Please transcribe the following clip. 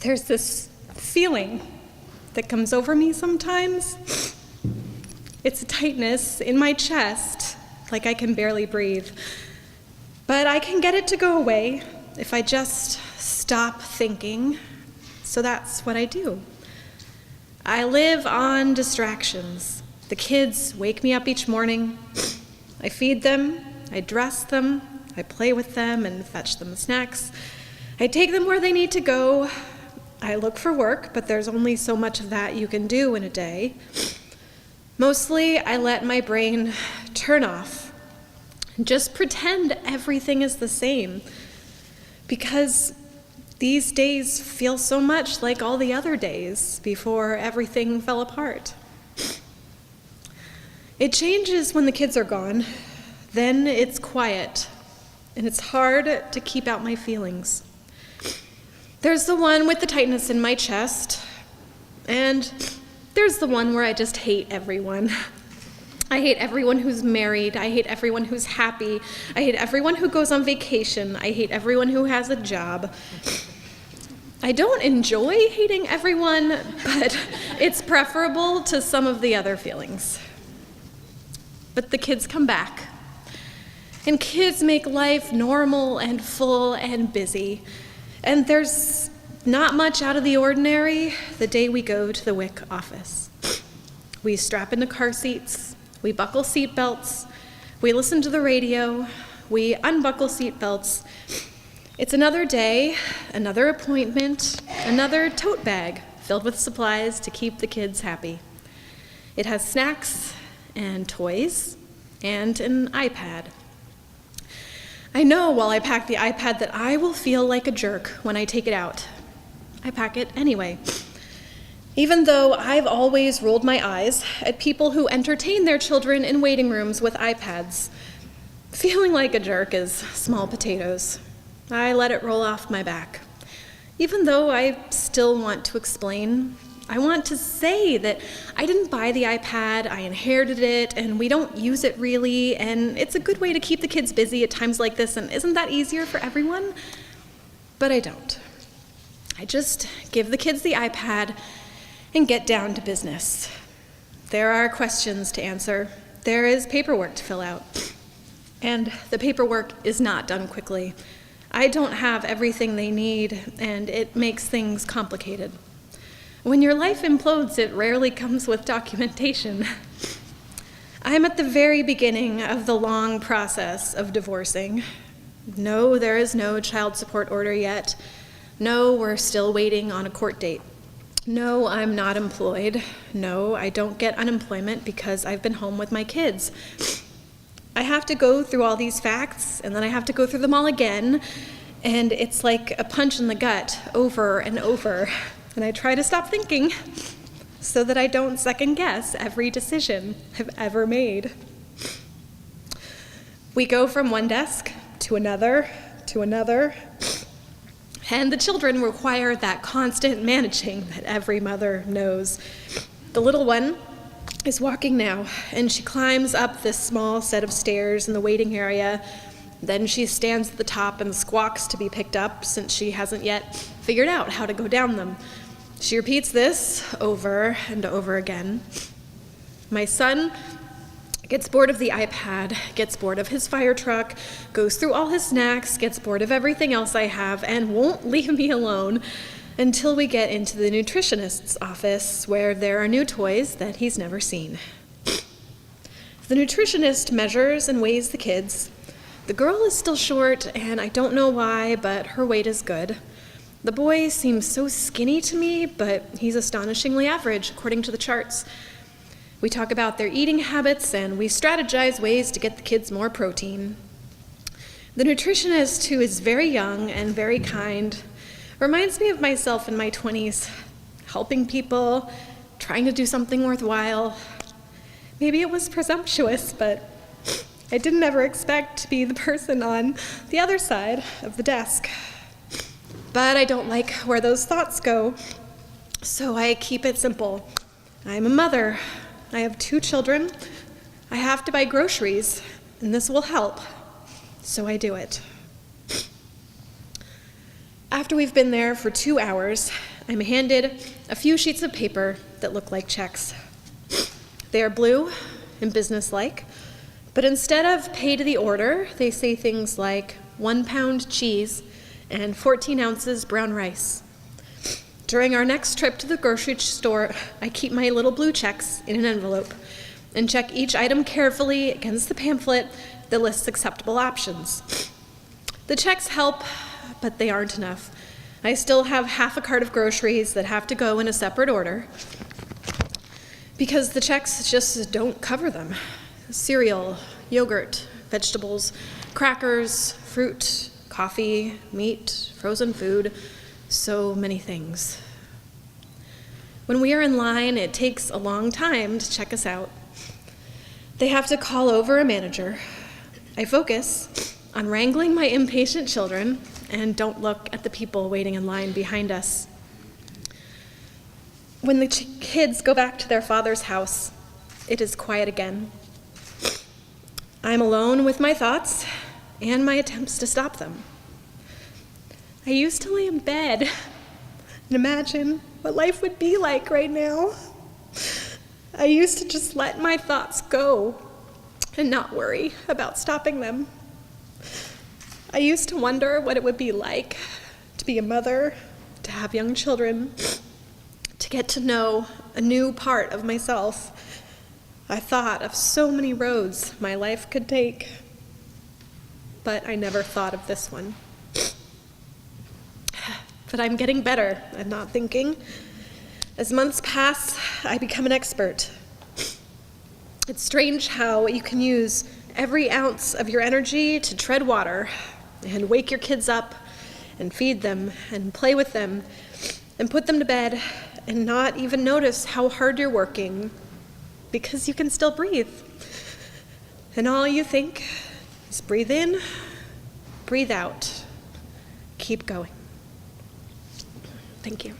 There's this feeling that comes over me sometimes. It's a tightness in my chest, like I can barely breathe. But I can get it to go away if I just stop thinking. So that's what I do. I live on distractions. The kids wake me up each morning. I feed them, I dress them, I play with them and fetch them snacks. I take them where they need to go. I look for work, but there's only so much of that you can do in a day. Mostly, I let my brain turn off and just pretend everything is the same, because these days feel so much like all the other days before everything fell apart. It changes when the kids are gone. Then it's quiet, and it's hard to keep out my feelings. There's the one with the tightness in my chest, and there's the one where I just hate everyone. I hate everyone who's married. I hate everyone who's happy. I hate everyone who goes on vacation. I hate everyone who has a job. I don't enjoy hating everyone, but it's preferable to some of the other feelings. But the kids come back, and kids make life normal and full and busy. And there's not much out of the ordinary the day we go to the WIC office. We strap into car seats, we buckle seat belts, we listen to the radio, we unbuckle seat belts. It's another day, another appointment, another tote bag filled with supplies to keep the kids happy. It has snacks and toys and an iPad. I know while I pack the iPad that I will feel like a jerk when I take it out. I pack it anyway. Even though I've always rolled my eyes at people who entertain their children in waiting rooms with iPads, feeling like a jerk is small potatoes. I let it roll off my back. Even though I still want to explain, I want to say that I didn't buy the iPad, I inherited it, and we don't use it really, and it's a good way to keep the kids busy at times like this, and isn't that easier for everyone? But I don't. I just give the kids the iPad and get down to business. There are questions to answer. There is paperwork to fill out. And the paperwork is not done quickly. I don't have everything they need, and it makes things complicated. When your life implodes, it rarely comes with documentation. I'm at the very beginning of the long process of divorcing. No, there is no child support order yet. No, we're still waiting on a court date. No, I'm not employed. No, I don't get unemployment because I've been home with my kids. I have to go through all these facts, and then I have to go through them all again, and it's like a punch in the gut over and over. And I try to stop thinking so that I don't second guess every decision I've ever made. We go from one desk to another, and the children require that constant managing that every mother knows. The little one is walking now, and she climbs up this small set of stairs in the waiting area. Then she stands at the top and squawks to be picked up, since she hasn't yet figured out how to go down them. She repeats this over and over again. My son gets bored of the iPad, gets bored of his fire truck, goes through all his snacks, gets bored of everything else I have, and won't leave me alone until we get into the nutritionist's office, where there are new toys that he's never seen. The nutritionist measures and weighs the kids. The girl is still short, and I don't know why, but her weight is good. The boy seems so skinny to me, but he's astonishingly average, according to the charts. We talk about their eating habits, and we strategize ways to get the kids more protein. The nutritionist, who is very young and very kind, reminds me of myself in my 20s, helping people, trying to do something worthwhile. Maybe it was presumptuous, but I didn't ever expect to be the person on the other side of the desk. But I don't like where those thoughts go, so I keep it simple. I'm a mother. I have 2 children. I have to buy groceries, and this will help, so I do it. After we've been there for 2 hours, I'm handed a few sheets of paper that look like checks. They are blue and businesslike, but instead of pay to the order, they say things like 1 pound cheese and 14 ounces brown rice. During our next trip to the grocery store, I keep my little blue checks in an envelope and check each item carefully against the pamphlet that lists acceptable options. The checks help, but they aren't enough. I still have half a cart of groceries that have to go in a separate order because the checks just don't cover them. Cereal, yogurt, vegetables, crackers, fruit, coffee, meat, frozen food, so many things. When we are in line, it takes a long time to check us out. They have to call over a manager. I focus on wrangling my impatient children and don't look at the people waiting in line behind us. When the kids go back to their father's house, it is quiet again. I'm alone with my thoughts and my attempts to stop them. I used to lay in bed and imagine what life would be like right now. I used to just let my thoughts go and not worry about stopping them. I used to wonder what it would be like to be a mother, to have young children, to get to know a new part of myself. I thought of so many roads my life could take, but I never thought of this one. But I'm getting better at not thinking. As months pass, I become an expert. It's strange how you can use every ounce of your energy to tread water and wake your kids up and feed them and play with them and put them to bed and not even notice how hard you're working because you can still breathe. And all you think is breathe in, breathe out, keep going. Thank you.